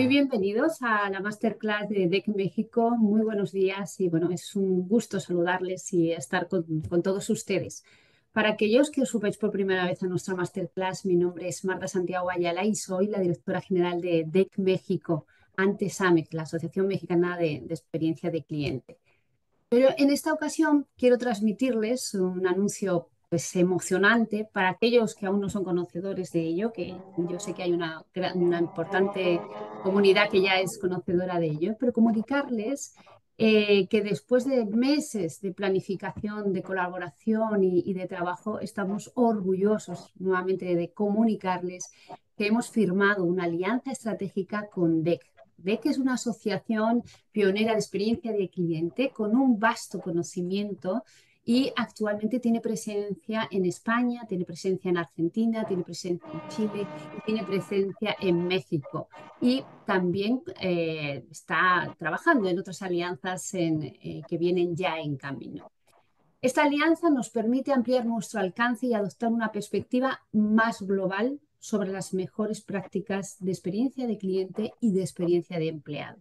bienvenidos a la Masterclass de DEC México. Muy buenos días y bueno, es un gusto saludarles y estar con todos ustedes. Para aquellos que os subáis por primera vez a nuestra Masterclass, mi nombre es Marta Santiago Ayala y soy la directora general de DEC México, antes AMEC, la Asociación Mexicana de Experiencia de Cliente. Pero en esta ocasión quiero transmitirles un anuncio pues, emocionante para aquellos que aún no son conocedores de ello, que yo sé que hay una importante comunidad que ya es conocedora de ello, pero comunicarles que después de meses de planificación, de colaboración y de trabajo, estamos orgullosos nuevamente de comunicarles que hemos firmado una alianza estratégica con DEC. DEC es una asociación pionera de experiencia de cliente con un vasto conocimiento y actualmente tiene presencia en España, tiene presencia en Argentina, tiene presencia en Chile y tiene presencia en México. Y también está trabajando en otras alianzas que vienen ya en camino. Esta alianza nos permite ampliar nuestro alcance y adoptar una perspectiva más global sobre las mejores prácticas de experiencia de cliente y de experiencia de empleado.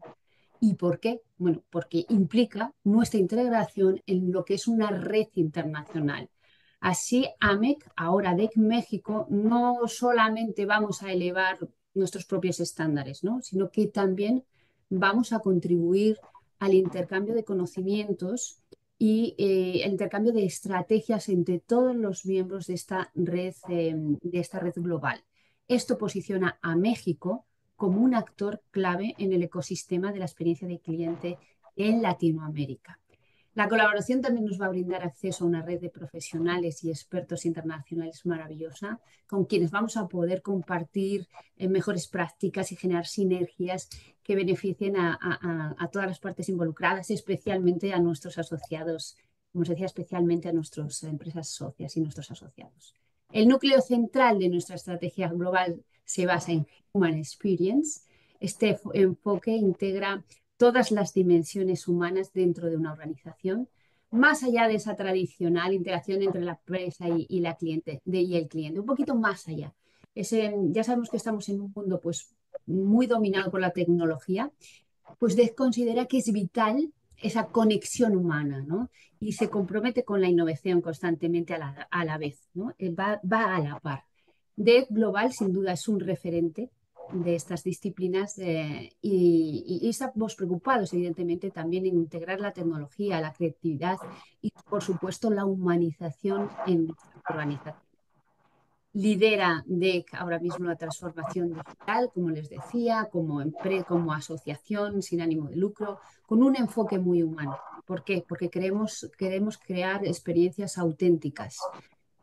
¿Y por qué? Bueno, porque implica nuestra integración en lo que es una red internacional. Así, AMEC, ahora DEC México, no solamente vamos a elevar nuestros propios estándares, ¿no? Sino que también vamos a contribuir al intercambio de conocimientos y el intercambio de estrategias entre todos los miembros de esta red global. Esto posiciona a México como un actor clave en el ecosistema de la experiencia de cliente en Latinoamérica. La colaboración también nos va a brindar acceso a una red de profesionales y expertos internacionales maravillosa, con quienes vamos a poder compartir mejores prácticas y generar sinergias que beneficien a todas las partes involucradas, especialmente a nuestros asociados, como os decía, especialmente a nuestras empresas socias y nuestros asociados. El núcleo central de nuestra estrategia global se basa en Human Experience. Este enfoque integra todas las dimensiones humanas dentro de una organización, más allá de esa tradicional interacción entre la empresa y el cliente, un poquito más allá. Ya sabemos que estamos en un mundo pues, muy dominado por la tecnología, pues considera que es vital esa conexión humana, ¿no? Y se compromete con la innovación constantemente a la vez, ¿no? Va a la par. DEC Global, sin duda, es un referente de estas disciplinas y estamos preocupados, evidentemente, también en integrar la tecnología, la creatividad y, por supuesto, la humanización en nuestra organización. Lidera DEC ahora mismo la transformación digital, como les decía, como asociación sin ánimo de lucro, con un enfoque muy humano. ¿Por qué? Porque queremos crear experiencias auténticas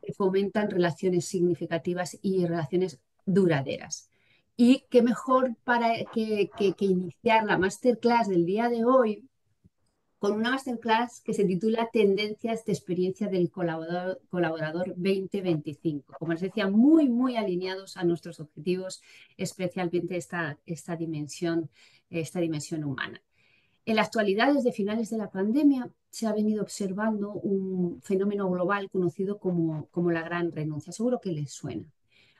que fomentan relaciones significativas y relaciones duraderas. Y qué mejor que iniciar la masterclass del día de hoy con una masterclass que se titula Tendencias de experiencia del colaborador 2025. Como les decía, muy alineados a nuestros objetivos, especialmente esta dimensión humana. En la actualidad, desde finales de la pandemia, se ha venido observando un fenómeno global conocido como la gran renuncia. Seguro que les suena.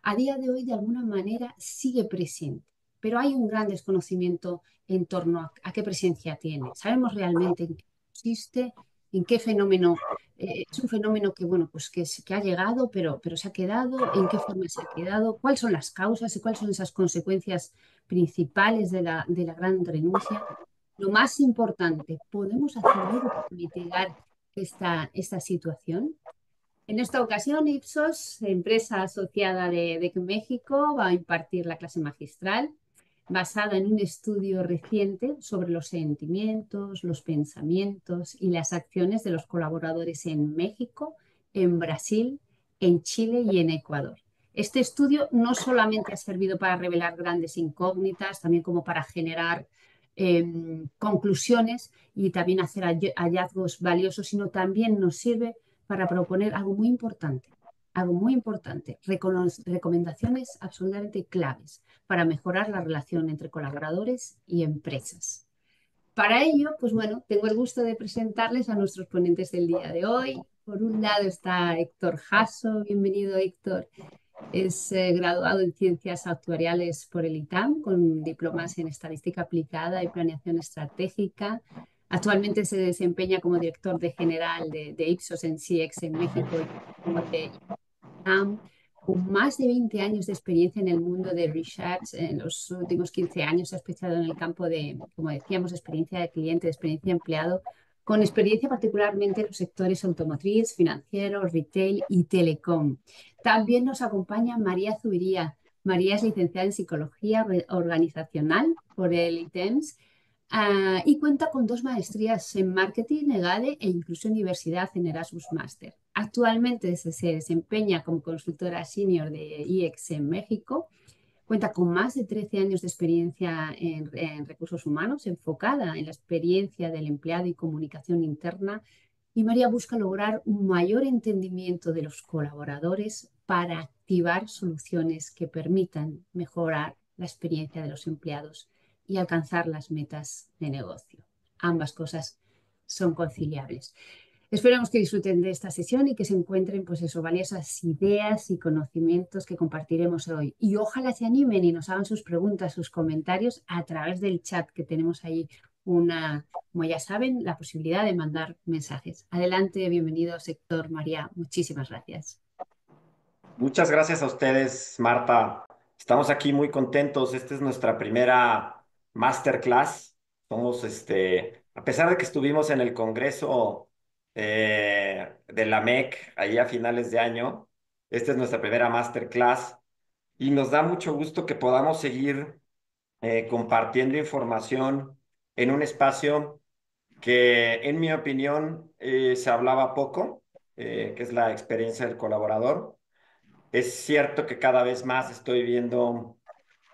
A día de hoy, de alguna manera, sigue presente, pero hay un gran desconocimiento en torno a qué presencia tiene. ¿Sabemos realmente en qué consiste? ¿En qué fenómeno? Es un fenómeno que, bueno, pues que ha llegado, pero se ha quedado. ¿En qué forma se ha quedado? ¿Cuáles son las causas y cuáles son esas consecuencias principales de la gran renuncia? Lo más importante, ¿podemos hacer algo para mitigar esta situación? En esta ocasión, Ipsos, empresa asociada de México, va a impartir la clase magistral basada en un estudio reciente sobre los sentimientos, los pensamientos y las acciones de los colaboradores en México, en Brasil, en Chile y en Ecuador. Este estudio no solamente ha servido para revelar grandes incógnitas, también como para generar conclusiones y también hacer hallazgos valiosos, sino también nos sirve para proponer algo muy importante, recomendaciones absolutamente claves para mejorar la relación entre colaboradores y empresas. Para ello, pues bueno, tengo el gusto de presentarles a nuestros ponentes del día de hoy. Por un lado está Héctor Jasso, bienvenido Héctor. Es graduado en Ciencias Actuariales por el ITAM, con diplomas en Estadística Aplicada y Planeación Estratégica. Actualmente se desempeña como director de general de Ipsos en CX en México y de ITAM, con más de 20 años de experiencia en el mundo de research. En los últimos 15 años se ha especializado en el campo de, como decíamos, experiencia de cliente, de experiencia de empleado, con experiencia particularmente en los sectores automotriz, financiero, retail y telecom. También nos acompaña María Zubiría. María es licenciada en Psicología Organizacional por el ITEMS, y cuenta con dos maestrías en Marketing, EGADE e incluso Universidad en Erasmus Master. Actualmente se desempeña como consultora senior de IEX en México. Cuenta con más de 13 años de experiencia en recursos humanos, enfocada en la experiencia del empleado y comunicación interna. Y María busca lograr un mayor entendimiento de los colaboradores para activar soluciones que permitan mejorar la experiencia de los empleados y alcanzar las metas de negocio. Ambas cosas son conciliables. Esperamos que disfruten de esta sesión y que se encuentren, pues eso, valiosas ideas y conocimientos que compartiremos hoy. Y ojalá se animen y nos hagan sus preguntas, sus comentarios a través del chat, que tenemos ahí una, como ya saben, la posibilidad de mandar mensajes. Adelante, bienvenido, sector María. Muchísimas gracias. Muchas gracias a ustedes, Marta. Estamos aquí muy contentos. Esta es nuestra primera masterclass. A pesar de que estuvimos en el Congreso de la MEC ahí a finales de año, esta es nuestra primera masterclass y nos da mucho gusto que podamos seguir compartiendo información en un espacio que, en mi opinión, se hablaba poco, que es la experiencia del colaborador. Es cierto que cada vez más estoy viendo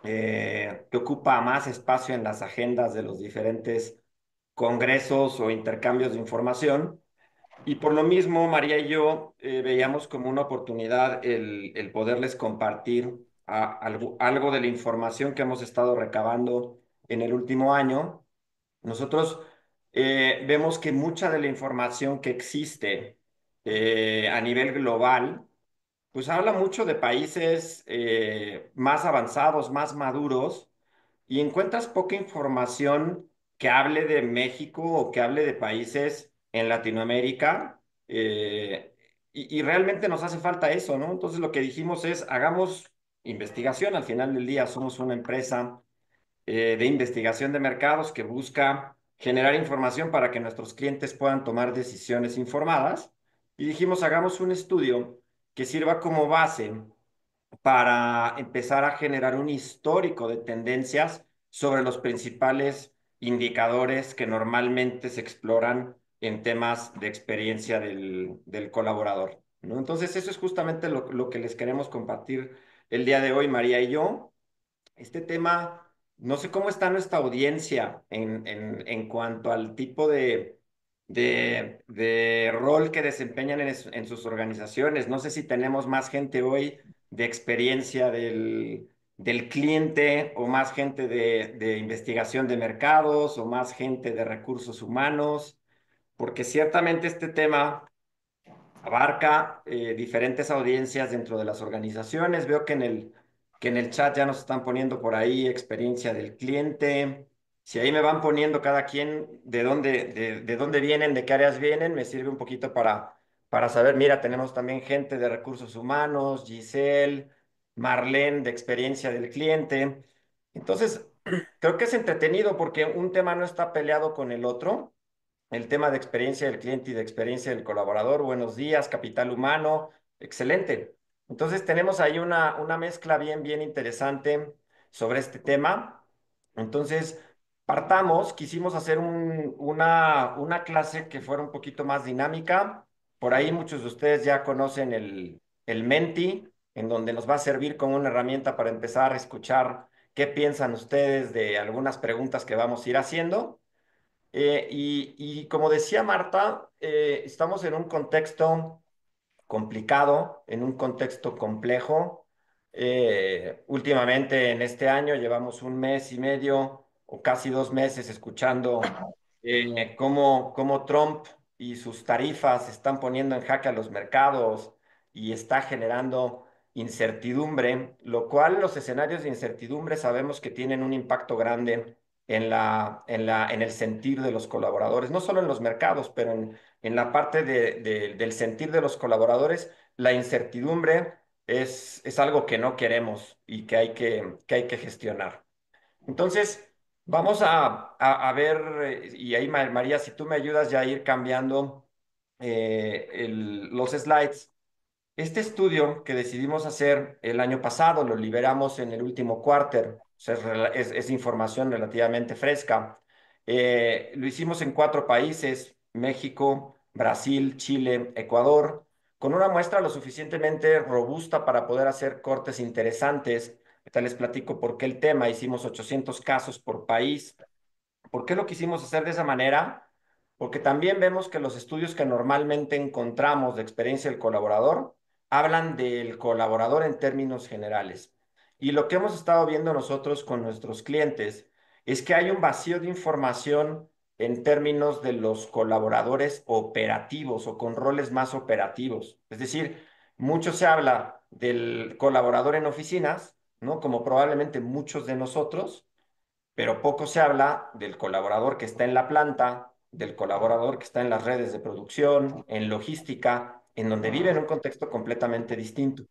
que ocupa más espacio en las agendas de los diferentes congresos o intercambios de información. Y por lo mismo, María y yo veíamos como una oportunidad el poderles compartir algo de la información que hemos estado recabando en el último año. Nosotros vemos que mucha de la información que existe a nivel global, pues habla mucho de países más avanzados, más maduros, y encuentras poca información que hable de México o que hable de países en Latinoamérica, y realmente nos hace falta eso, ¿no? Entonces lo que dijimos es, hagamos investigación, al final del día somos una empresa de investigación de mercados que busca generar información para que nuestros clientes puedan tomar decisiones informadas. Y dijimos, hagamos un estudio que sirva como base para empezar a generar un histórico de tendencias sobre los principales indicadores que normalmente se exploran en temas de experiencia del colaborador, ¿no? Entonces, eso es justamente lo que les queremos compartir el día de hoy, María y yo. Este tema, no sé cómo está nuestra audiencia en cuanto al tipo de rol que desempeñan en sus organizaciones. No sé si tenemos más gente hoy de experiencia del cliente o más gente de investigación de mercados o más gente de recursos humanos, porque ciertamente este tema abarca diferentes audiencias dentro de las organizaciones. Veo que en el chat ya nos están poniendo por ahí experiencia del cliente. Si ahí me van poniendo cada quien de dónde vienen, de qué áreas vienen, me sirve un poquito para saber, mira, tenemos también gente de recursos humanos, Giselle, Marlene, de experiencia del cliente. Entonces, creo que es entretenido porque un tema no está peleado con el otro, el tema de experiencia del cliente y de experiencia del colaborador. Buenos días, capital humano. Excelente. Entonces tenemos ahí una mezcla bien, bien interesante sobre este tema. Entonces, quisimos hacer una clase que fuera un poquito más dinámica. Por ahí muchos de ustedes ya conocen el Menti, en donde nos va a servir como una herramienta para empezar a escuchar qué piensan ustedes de algunas preguntas que vamos a ir haciendo. Y como decía Marta, estamos en un contexto complicado, en un contexto complejo. Últimamente en este año llevamos un mes y medio o casi 2 meses escuchando cómo Trump y sus tarifas están poniendo en jaque a los mercados y está generando incertidumbre, lo cual los escenarios de incertidumbre sabemos que tienen un impacto grande en el sentir de los colaboradores, no solo en los mercados, pero en la parte del sentir de los colaboradores, la incertidumbre es algo que no queremos y que hay que gestionar. Entonces, vamos a ver, y ahí María, si tú me ayudas ya a ir cambiando los slides. Este estudio que decidimos hacer el año pasado, lo liberamos en el último quarter, o sea, es información relativamente fresca. Lo hicimos en 4 países: México, Brasil, Chile, Ecuador, con una muestra lo suficientemente robusta para poder hacer cortes interesantes. Ahorita les platico por qué el tema. Hicimos 800 casos por país. ¿Por qué lo quisimos hacer de esa manera? Porque también vemos que los estudios que normalmente encontramos de experiencia del colaborador hablan del colaborador en términos generales. Y lo que hemos estado viendo nosotros con nuestros clientes es que hay un vacío de información en términos de los colaboradores operativos o con roles más operativos. Es decir, mucho se habla del colaborador en oficinas, ¿no? Como probablemente muchos de nosotros, pero poco se habla del colaborador que está en la planta, del colaborador que está en las redes de producción, en logística, en donde vive en un contexto completamente distinto.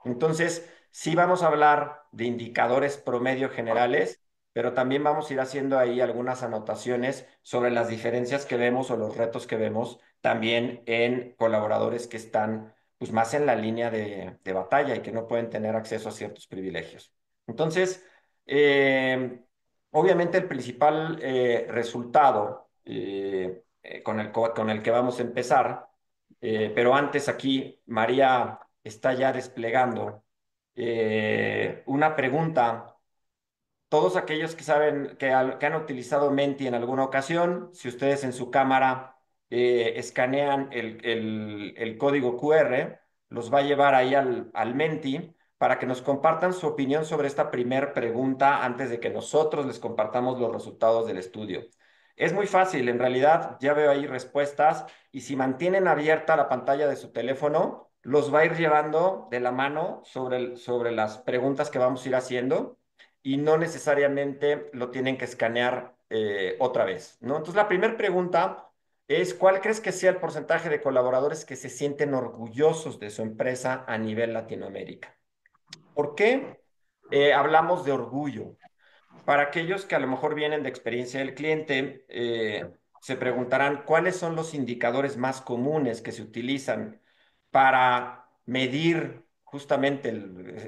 Entonces, sí vamos a hablar de indicadores promedio generales, pero también vamos a ir haciendo ahí algunas anotaciones sobre las diferencias que vemos o los retos que vemos también en colaboradores que están pues más en la línea de batalla y que no pueden tener acceso a ciertos privilegios. Entonces, obviamente el principal resultado con el que vamos a empezar, pero antes aquí María está ya desplegando una pregunta. Todos aquellos que saben que han utilizado Menti en alguna ocasión, si ustedes en su cámara escanean el código QR, los va a llevar ahí al Menti para que nos compartan su opinión sobre esta primer pregunta antes de que nosotros les compartamos los resultados del estudio. Es muy fácil, en realidad ya veo ahí respuestas, y si mantienen abierta la pantalla de su teléfono, los va a ir llevando de la mano sobre las preguntas que vamos a ir haciendo, y no necesariamente lo tienen que escanear otra vez, ¿no? Entonces, la primera pregunta es: ¿cuál crees que sea el porcentaje de colaboradores que se sienten orgullosos de su empresa a nivel Latinoamérica? ¿Por qué hablamos de orgullo? Para aquellos que a lo mejor vienen de experiencia del cliente, se preguntarán cuáles son los indicadores más comunes que se utilizan para medir justamente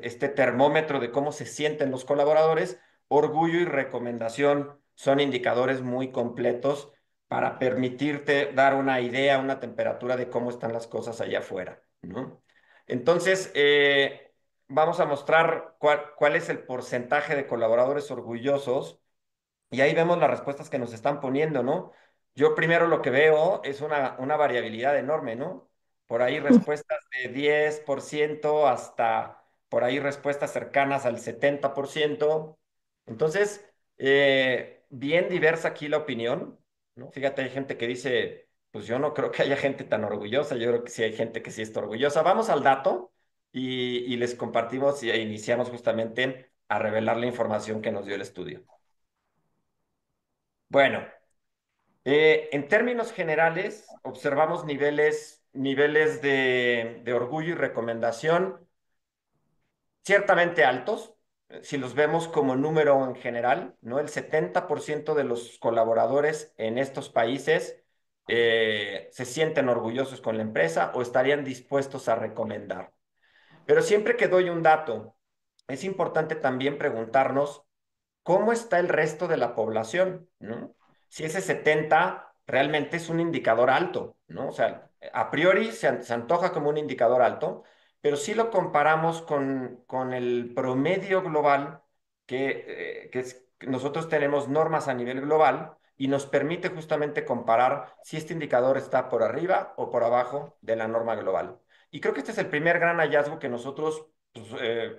este termómetro de cómo se sienten los colaboradores. Orgullo y recomendación son indicadores muy completos para permitirte dar una idea, una temperatura de cómo están las cosas allá afuera, ¿no? Entonces, vamos a mostrar cuál es el porcentaje de colaboradores orgullosos, y ahí vemos las respuestas que nos están poniendo, ¿no? Yo primero lo que veo es una variabilidad enorme, ¿no? Por ahí respuestas de 10% hasta por ahí respuestas cercanas al 70%. Entonces, bien diversa aquí la opinión, ¿no? Fíjate, hay gente que dice, pues yo no creo que haya gente tan orgullosa, yo creo que sí hay gente que sí está orgullosa. Vamos al dato y les compartimos e iniciamos justamente a revelar la información que nos dio el estudio. Bueno, en términos generales, observamos niveles de orgullo y recomendación ciertamente altos. Si los vemos como número en general, ¿no? El 70% de los colaboradores en estos países se sienten orgullosos con la empresa o estarían dispuestos a recomendar. Pero siempre que doy un dato, es importante también preguntarnos cómo está el resto de la población, ¿no? Si ese 70 realmente es un indicador alto, ¿no? O sea, a priori se antoja como un indicador alto, pero si lo comparamos con el promedio global, que nosotros tenemos normas a nivel global y nos permite justamente comparar si este indicador está por arriba o por abajo de la norma global. Y creo que este es el primer gran hallazgo que nosotros, pues,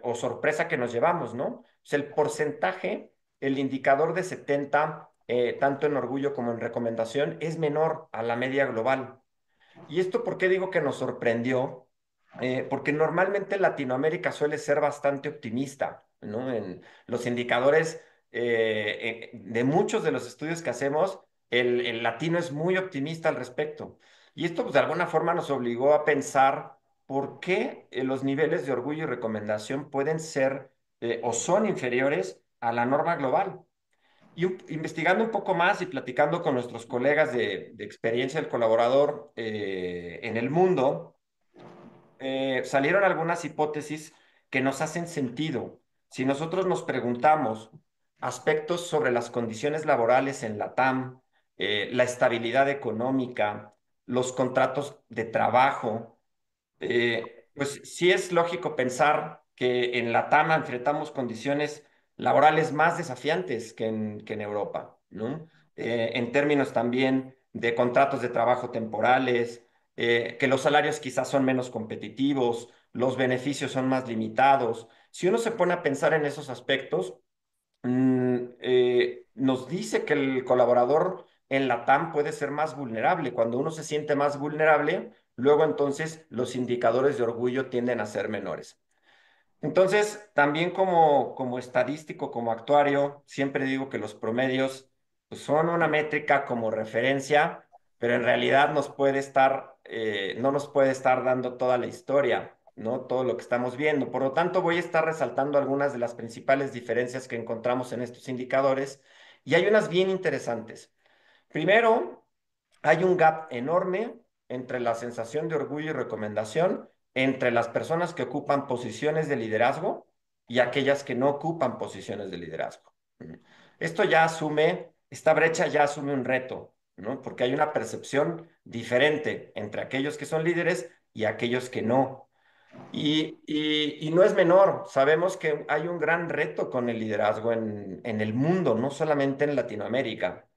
o sorpresa que nos llevamos, ¿no? O sea, el porcentaje, el indicador de 70, tanto en orgullo como en recomendación, es menor a la media global. ¿Y esto por qué digo que nos sorprendió? porque normalmente Latinoamérica suele ser bastante optimista, ¿no? En los indicadores de muchos de los estudios que hacemos, el latino es muy optimista al respecto. Y esto, pues, de alguna forma nos obligó a pensar por qué los niveles de orgullo y recomendación pueden ser o son inferiores a la norma global. Y investigando un poco más y platicando con nuestros colegas de experiencia del colaborador en el mundo, salieron algunas hipótesis que nos hacen sentido. Si nosotros nos preguntamos aspectos sobre las condiciones laborales en la TAM, la estabilidad económica, los contratos de trabajo, pues sí es lógico pensar que en la TAM enfrentamos condiciones laborales más desafiantes que en Europa, ¿no? En términos también de contratos de trabajo temporales, que los salarios quizás son menos competitivos, los beneficios son más limitados. Si uno se pone a pensar en esos aspectos, nos dice que el colaborador en la TAM puede ser más vulnerable. Cuando uno se siente más vulnerable, luego entonces los indicadores de orgullo tienden a ser menores. Entonces, también como estadístico, como actuario, siempre digo que los promedios pues, son una métrica como referencia, pero en realidad no nos puede estar dando toda la historia, ¿no? Todo lo que estamos viendo. Por lo tanto, voy a estar resaltando algunas de las principales diferencias que encontramos en estos indicadores y hay unas bien interesantes. Primero, hay un gap enorme entre la sensación de orgullo y recomendación entre las personas que ocupan posiciones de liderazgo y aquellas que no ocupan posiciones de liderazgo. Esta brecha ya asume un reto, ¿no? Porque hay una percepción diferente entre aquellos que son líderes y aquellos que no. Y no es menor, sabemos que hay un gran reto con el liderazgo en el mundo, no solamente en Latinoamérica.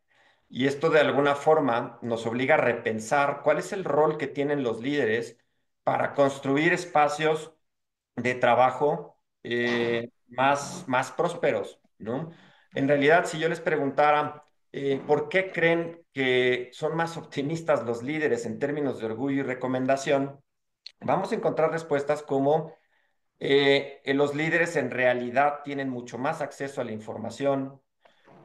Y esto de alguna forma nos obliga a repensar cuál es el rol que tienen los líderes para construir espacios de trabajo más prósperos, ¿no? En realidad, si yo les preguntara por qué creen que son más optimistas los líderes en términos de orgullo y recomendación, vamos a encontrar respuestas como los líderes en realidad tienen mucho más acceso a la información,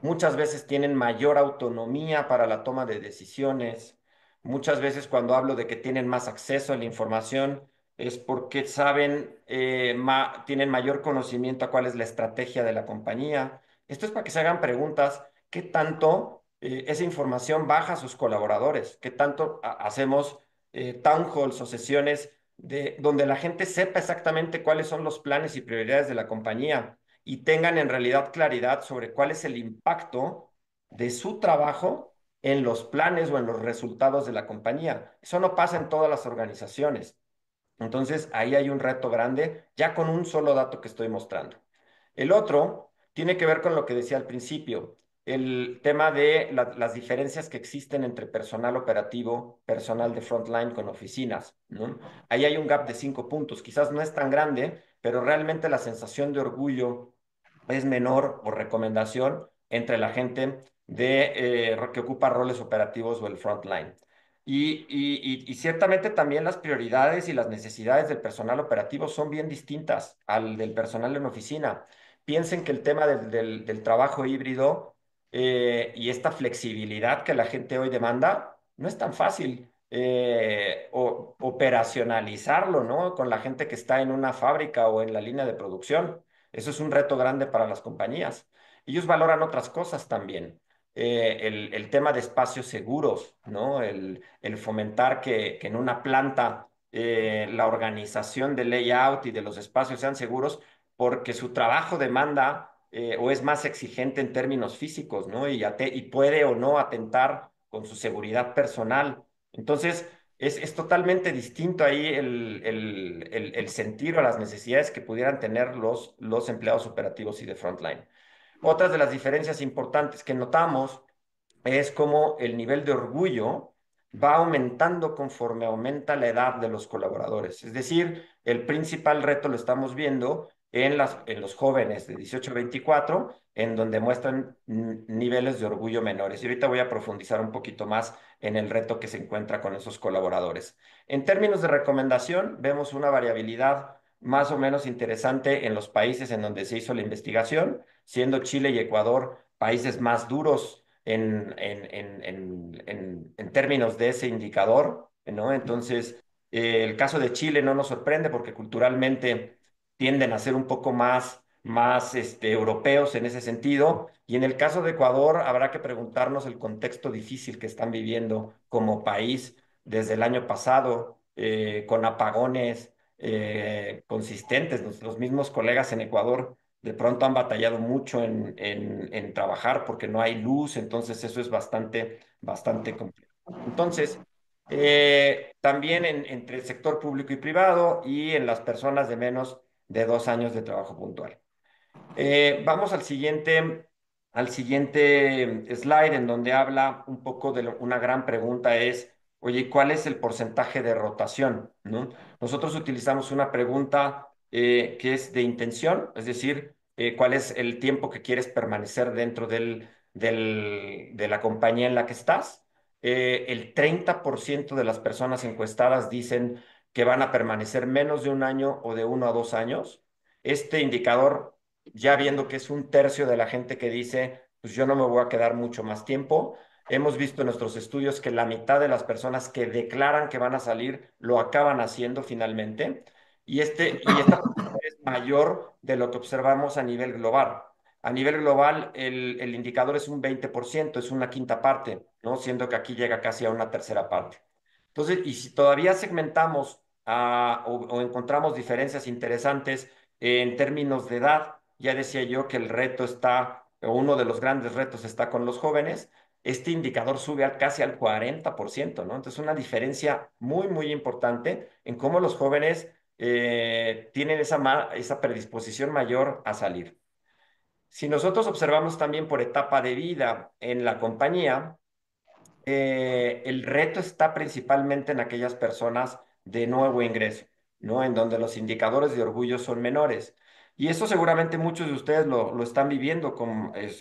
muchas veces tienen mayor autonomía para la toma de decisiones. Muchas veces cuando hablo de que tienen más acceso a la información es porque tienen mayor conocimiento a cuál es la estrategia de la compañía. Esto es para que se hagan preguntas, ¿qué tanto esa información baja a sus colaboradores? ¿Qué tanto hacemos town halls o sesiones donde la gente sepa exactamente cuáles son los planes y prioridades de la compañía? Y tengan en realidad claridad sobre cuál es el impacto de su trabajo en los planes o en los resultados de la compañía. Eso no pasa en todas las organizaciones. Entonces, ahí hay un reto grande, ya con un solo dato que estoy mostrando. El otro tiene que ver con lo que decía al principio, el tema de las diferencias que existen entre personal operativo, personal de frontline con oficinas, ¿no? Ahí hay un gap de 5 puntos, quizás no es tan grande, pero realmente la sensación de orgullo es menor por recomendación entre la gente que ocupa roles operativos o el frontline. Y ciertamente también las prioridades y las necesidades del personal operativo son bien distintas al del personal en oficina. Piensen que el tema del trabajo híbrido y esta flexibilidad que la gente hoy demanda no es tan fácil operacionalizarlo, ¿no? Con la gente que está en una fábrica o en la línea de producción. Eso es un reto grande para las compañías. Ellos valoran otras cosas también. El tema de espacios seguros, ¿no? El fomentar que en una planta la organización del layout y de los espacios sean seguros porque su trabajo demanda o es más exigente en términos físicos, ¿no? Y puede o no atentar con su seguridad personal. Entonces, es totalmente distinto ahí el sentir o las necesidades que pudieran tener los empleados operativos y de frontline. Otras de las diferencias importantes que notamos es cómo el nivel de orgullo va aumentando conforme aumenta la edad de los colaboradores. Es decir, el principal reto lo estamos viendo en los jóvenes de 18 a 24, en donde muestran niveles de orgullo menores. Y ahorita voy a profundizar un poquito más en el reto que se encuentra con esos colaboradores. En términos de recomendación, vemos una variabilidad más o menos interesante en los países en donde se hizo la investigación, siendo Chile y Ecuador países más duros en términos de ese indicador, ¿no? Entonces, el caso de Chile no nos sorprende porque culturalmente tienden a ser un poco más europeos en ese sentido. Y en el caso de Ecuador, habrá que preguntarnos el contexto difícil que están viviendo como país desde el año pasado, con apagones consistentes. Los mismos colegas en Ecuador de pronto han batallado mucho en trabajar porque no hay luz, entonces eso es bastante complejo. Entonces, también entre el sector público y privado y en las personas de menos de 2 años de trabajo puntual. Vamos al siguiente slide en donde habla un poco de una gran pregunta es, oye, ¿cuál es el porcentaje de rotación? ¿No? Nosotros utilizamos una pregunta que es de intención, es decir, ¿cuál es el tiempo que quieres permanecer dentro de la compañía en la que estás? El 30% de las personas encuestadas dicen que van a permanecer menos de un año o de 1 a 2 años. Este indicador, ya viendo que es un tercio de la gente que dice, pues yo no me voy a quedar mucho más tiempo, hemos visto en nuestros estudios que la mitad de las personas que declaran que van a salir lo acaban haciendo finalmente, y esta es mayor de lo que observamos a nivel global. A nivel global, el indicador es un 20%, es una quinta parte, ¿no? Siendo que aquí llega casi a una tercera parte. Entonces, y si todavía segmentamos o encontramos diferencias interesantes en términos de edad, ya decía yo que el reto está, o uno de los grandes retos está con los jóvenes, este indicador sube casi al 40%, ¿no? Entonces, una diferencia muy importante en cómo los jóvenes tienen esa predisposición mayor a salir. Si nosotros observamos también por etapa de vida en la compañía, el reto está principalmente en aquellas personas de nuevo ingreso, ¿no? En donde los indicadores de orgullo son menores. Y eso seguramente muchos de ustedes lo están viviendo,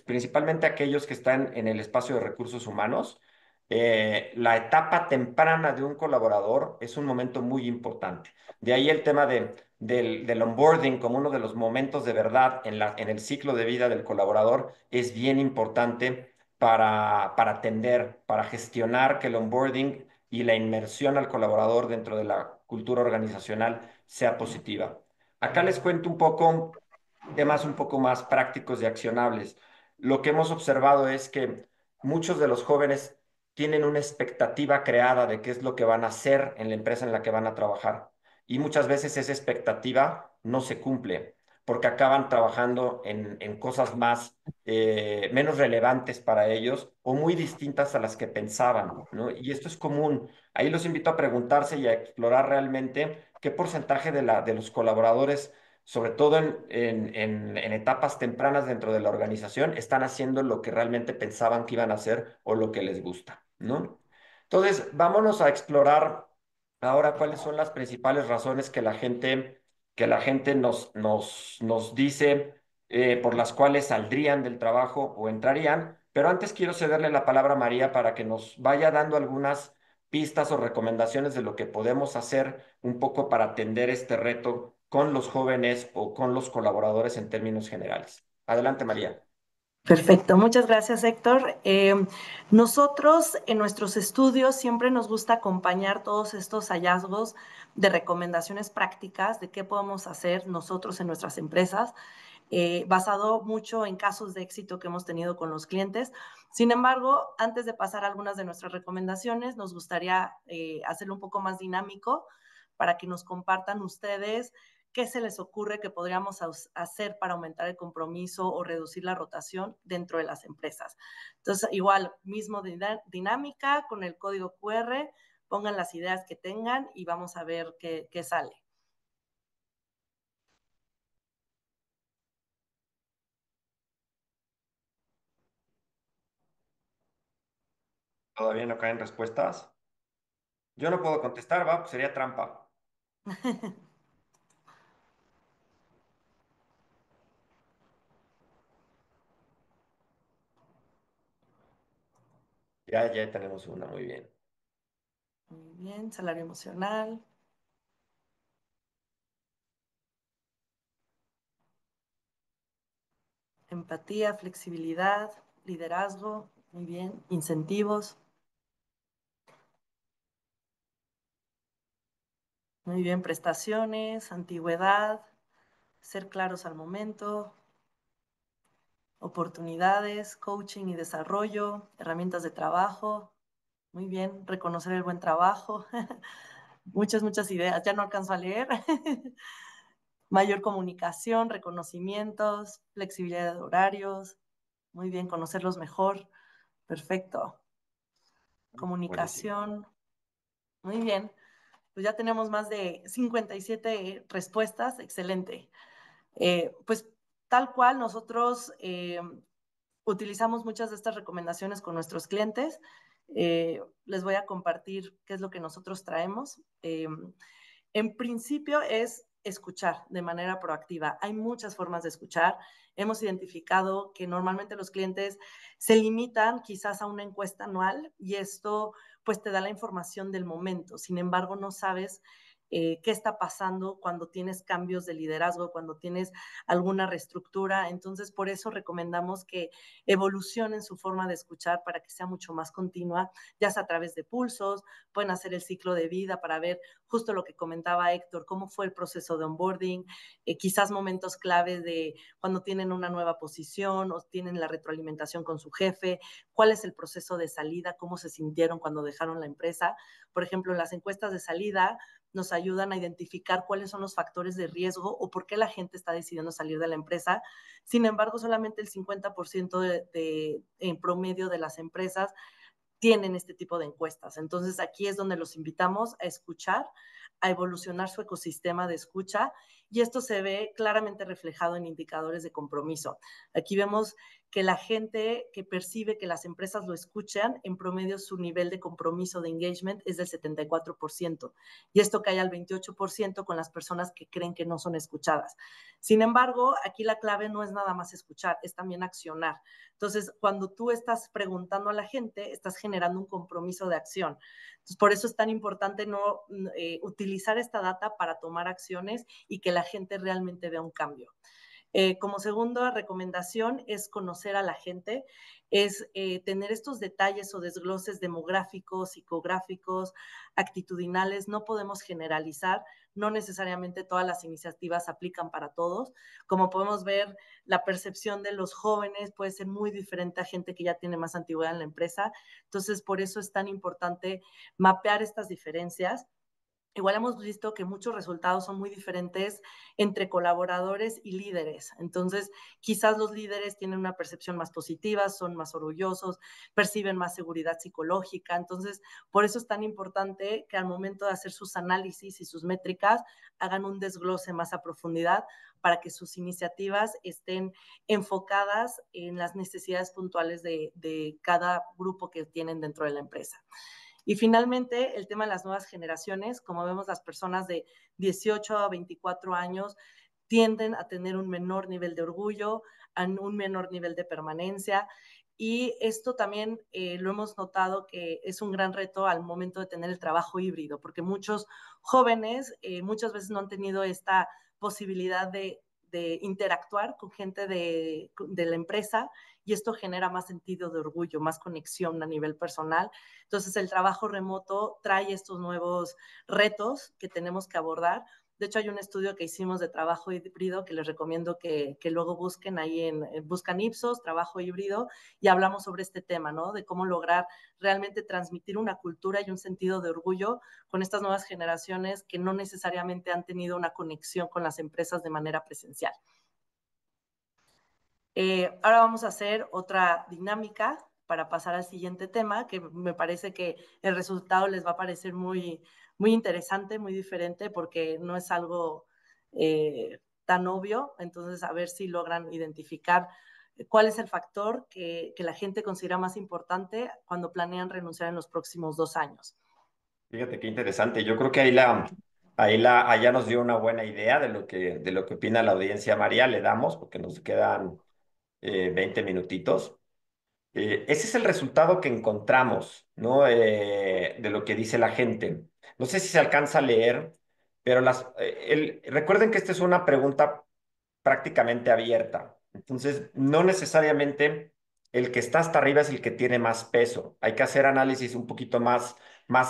principalmente aquellos que están en el espacio de recursos humanos. La etapa temprana de un colaborador es un momento muy importante. De ahí el tema del onboarding como uno de los momentos de verdad en el ciclo de vida del colaborador es bien importante para atender, para gestionar que el onboarding y la inmersión al colaborador dentro de la cultura organizacional sea positiva. Acá les cuento un poco temas un poco más prácticos y accionables. Lo que hemos observado es que muchos de los jóvenes tienen una expectativa creada de qué es lo que van a hacer en la empresa en la que van a trabajar. Y muchas veces esa expectativa no se cumple porque acaban trabajando en cosas menos relevantes para ellos o muy distintas a las que pensaban, ¿no? Y esto es común. Ahí los invito a preguntarse y a explorar realmente qué porcentaje de los colaboradores, sobre todo en etapas tempranas dentro de la organización, están haciendo lo que realmente pensaban que iban a hacer o lo que les gusta, ¿no? Entonces, vámonos a explorar ahora cuáles son las principales razones que la gente nos dice por las cuales saldrían del trabajo o entrarían. Pero antes quiero cederle la palabra a María para que nos vaya dando algunas pistas o recomendaciones de lo que podemos hacer un poco para atender este reto con los jóvenes o con los colaboradores en términos generales. Adelante, María. Perfecto, muchas gracias, Héctor. Nosotros en nuestros estudios siempre nos gusta acompañar todos estos hallazgos de recomendaciones prácticas de qué podemos hacer nosotros en nuestras empresas, basado mucho en casos de éxito que hemos tenido con los clientes. Sin embargo, antes de pasar a algunas de nuestras recomendaciones, nos gustaría hacerlo un poco más dinámico para que nos compartan ustedes qué se les ocurre que podríamos hacer para aumentar el compromiso o reducir la rotación dentro de las empresas. Entonces, igual, mismo dinámica con el código QR, pongan las ideas que tengan y vamos a ver qué sale. ¿Todavía no caen respuestas? Yo no puedo contestar, va, pues sería trampa. Ya tenemos una, muy bien. Muy bien, salario emocional, empatía, flexibilidad, liderazgo, muy bien, incentivos, muy bien, prestaciones, antigüedad, ser claros al momento, oportunidades, coaching y desarrollo, herramientas de trabajo, muy bien, reconocer el buen trabajo, muchas ideas, ya no alcanzo a leer. Mayor comunicación, reconocimientos, flexibilidad de horarios, muy bien, conocerlos mejor, perfecto. Buenísimo. Comunicación, muy bien. Pues ya tenemos más de 57 respuestas, excelente. Pues tal cual nosotros utilizamos muchas de estas recomendaciones con nuestros clientes. Les voy a compartir qué es lo que nosotros traemos. En principio es escuchar de manera proactiva. Hay muchas formas de escuchar. Hemos identificado que normalmente los clientes se limitan quizás a una encuesta anual y esto pues te da la información del momento. Sin embargo, no sabes qué está pasando cuando tienes cambios de liderazgo, cuando tienes alguna reestructura. Entonces, por eso recomendamos que evolucionen su forma de escuchar para que sea mucho más continua, ya sea a través de pulsos, pueden hacer el ciclo de vida para ver justo lo que comentaba Héctor, cómo fue el proceso de onboarding, quizás momentos clave de cuando tienen una nueva posición o tienen la retroalimentación con su jefe, cuál es el proceso de salida, cómo se sintieron cuando dejaron la empresa. Por ejemplo, las encuestas de salida nos ayudan a identificar cuáles son los factores de riesgo o por qué la gente está decidiendo salir de la empresa. Sin embargo, solamente el 50% en promedio de las empresas tienen este tipo de encuestas. Entonces, aquí es donde los invitamos a escuchar, a evolucionar su ecosistema de escucha y esto se ve claramente reflejado en indicadores de compromiso. Aquí vemos que la gente que percibe que las empresas lo escuchan, en promedio su nivel de compromiso de engagement es del 74% y esto cae al 28% con las personas que creen que no son escuchadas. Sin embargo, aquí la clave no es nada más escuchar, es también accionar. Entonces, cuando tú estás preguntando a la gente, estás generando un compromiso de acción. Entonces, por eso es tan importante no utilizar esta data para tomar acciones y que la gente realmente vea un cambio. Como segunda recomendación es conocer a la gente, es tener estos detalles o desgloses demográficos, psicográficos, actitudinales. No podemos generalizar, no necesariamente todas las iniciativas aplican para todos. Como podemos ver, la percepción de los jóvenes puede ser muy diferente a gente que ya tiene más antigüedad en la empresa. Entonces, por eso es tan importante mapear estas diferencias. Igual hemos visto que muchos resultados son muy diferentes entre colaboradores y líderes. Entonces, quizás los líderes tienen una percepción más positiva, son más orgullosos, perciben más seguridad psicológica. Entonces, por eso es tan importante que al momento de hacer sus análisis y sus métricas, hagan un desglose más a profundidad para que sus iniciativas estén enfocadas en las necesidades puntuales de cada grupo que tienen dentro de la empresa. Y finalmente, el tema de las nuevas generaciones, como vemos, las personas de 18 a 24 años tienden a tener un menor nivel de orgullo, a un menor nivel de permanencia. Y esto también lo hemos notado que es un gran reto al momento de tener el trabajo híbrido, porque muchos jóvenes muchas veces no han tenido esta posibilidad de interactuar con gente de la empresa y esto genera más sentido de orgullo, más conexión a nivel personal. Entonces, el trabajo remoto trae estos nuevos retos que tenemos que abordar. De hecho, hay un estudio que hicimos de trabajo híbrido que les recomiendo que luego busquen ahí buscan Ipsos, trabajo híbrido, y hablamos sobre este tema, ¿no? De cómo lograr realmente transmitir una cultura y un sentido de orgullo con estas nuevas generaciones que no necesariamente han tenido una conexión con las empresas de manera presencial. Ahora vamos a hacer otra dinámica para pasar al siguiente tema, que me parece que el resultado les va a parecer muy interesante, muy diferente, porque no es algo tan obvio. Entonces, a ver si logran identificar cuál es el factor que la gente considera más importante cuando planean renunciar en los próximos 2 años. Fíjate qué interesante. Yo creo que allá nos dio una buena idea de lo que opina la audiencia. María, le damos, porque nos quedan 20 minutitos. Ese es el resultado que encontramos, ¿no? De lo que dice la gente. No sé si se alcanza a leer, pero recuerden que esta es una pregunta prácticamente abierta. Entonces, no necesariamente el que está hasta arriba es el que tiene más peso. Hay que hacer análisis un poquito más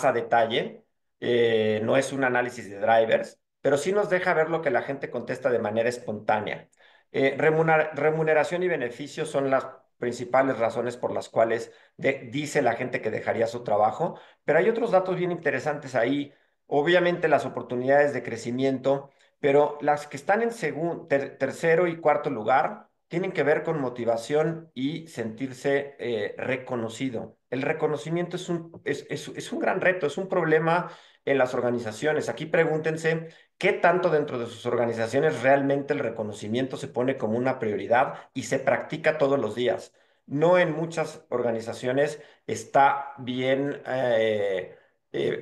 a detalle. No es un análisis de drivers, pero sí nos deja ver lo que la gente contesta de manera espontánea. Remuneración y beneficios son las principales razones por las cuales dice la gente que dejaría su trabajo, pero hay otros datos bien interesantes ahí. Obviamente las oportunidades de crecimiento, pero las que están en tercero y cuarto lugar tienen que ver con motivación y sentirse reconocido. El reconocimiento es un gran reto, es un problema en las organizaciones. Aquí pregúntense qué tanto dentro de sus organizaciones realmente el reconocimiento se pone como una prioridad y se practica todos los días. No en muchas organizaciones está bien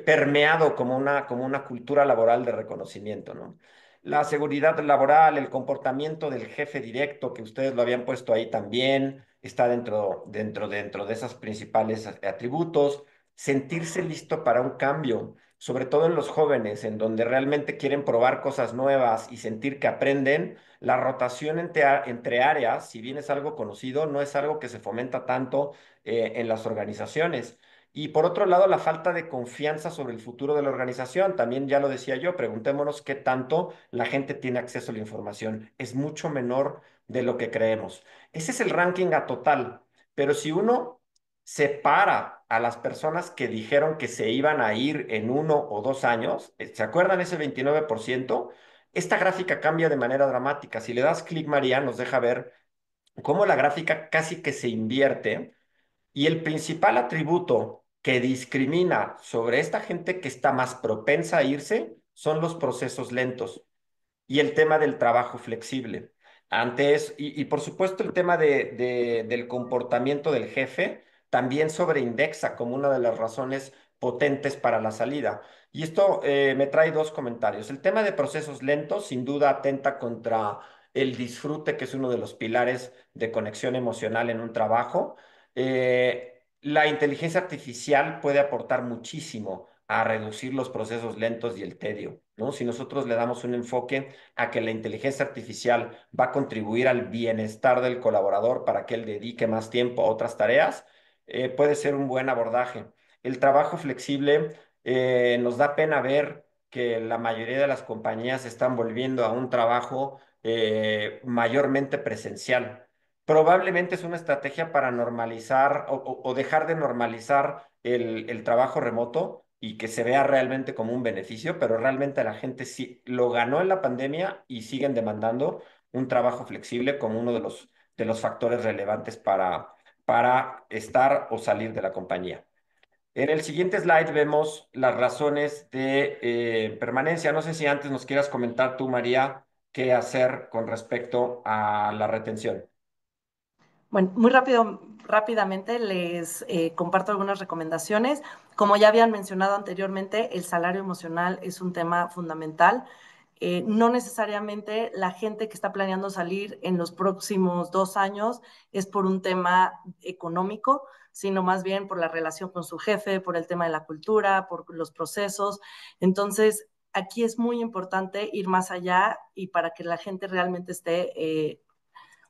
permeado como una cultura laboral de reconocimiento, ¿no? La seguridad laboral, el comportamiento del jefe directo, que ustedes lo habían puesto ahí también, está dentro de esos principales atributos. Sentirse listo para un cambio, sobre todo en los jóvenes, en donde realmente quieren probar cosas nuevas y sentir que aprenden. La rotación entre áreas, si bien es algo conocido, no es algo que se fomenta tanto en las organizaciones. Y por otro lado, la falta de confianza sobre el futuro de la organización. También ya lo decía yo, preguntémonos qué tanto la gente tiene acceso a la información. Es mucho menor de lo que creemos. Ese es el ranking a total. Pero si uno separa a las personas que dijeron que se iban a ir en 1 o 2 años, ¿se acuerdan ese 29%? Esta gráfica cambia de manera dramática. Si le das clic, María, nos deja ver cómo la gráfica casi que se invierte y el principal atributo que discrimina sobre esta gente que está más propensa a irse son los procesos lentos y el tema del trabajo flexible. Antes, y por supuesto el tema del comportamiento del jefe también sobreindexa como una de las razones potentes para la salida. Y esto me trae dos comentarios. El tema de procesos lentos sin duda atenta contra el disfrute, que es uno de los pilares de conexión emocional en un trabajo. La inteligencia artificial puede aportar muchísimo a reducir los procesos lentos y el tedio, ¿no? Si nosotros le damos un enfoque a que la inteligencia artificial va a contribuir al bienestar del colaborador para que él dedique más tiempo a otras tareas, puede ser un buen abordaje. El trabajo flexible, nos da pena ver que la mayoría de las compañías están volviendo a un trabajo mayormente presencial. Probablemente es una estrategia para normalizar o dejar de normalizar el trabajo remoto y que se vea realmente como un beneficio, pero realmente la gente sí lo ganó en la pandemia y siguen demandando un trabajo flexible como uno de los factores relevantes para estar o salir de la compañía. En el siguiente slide vemos las razones de permanencia. No sé si antes nos quieras comentar tú, María, qué hacer con respecto a la retención. Bueno, rápidamente les comparto algunas recomendaciones. Como ya habían mencionado anteriormente, el salario emocional es un tema fundamental. No necesariamente la gente que está planeando salir en los próximos 2 años es por un tema económico, sino más bien por la relación con su jefe, por el tema de la cultura, por los procesos. Entonces, aquí es muy importante ir más allá y para que la gente realmente esté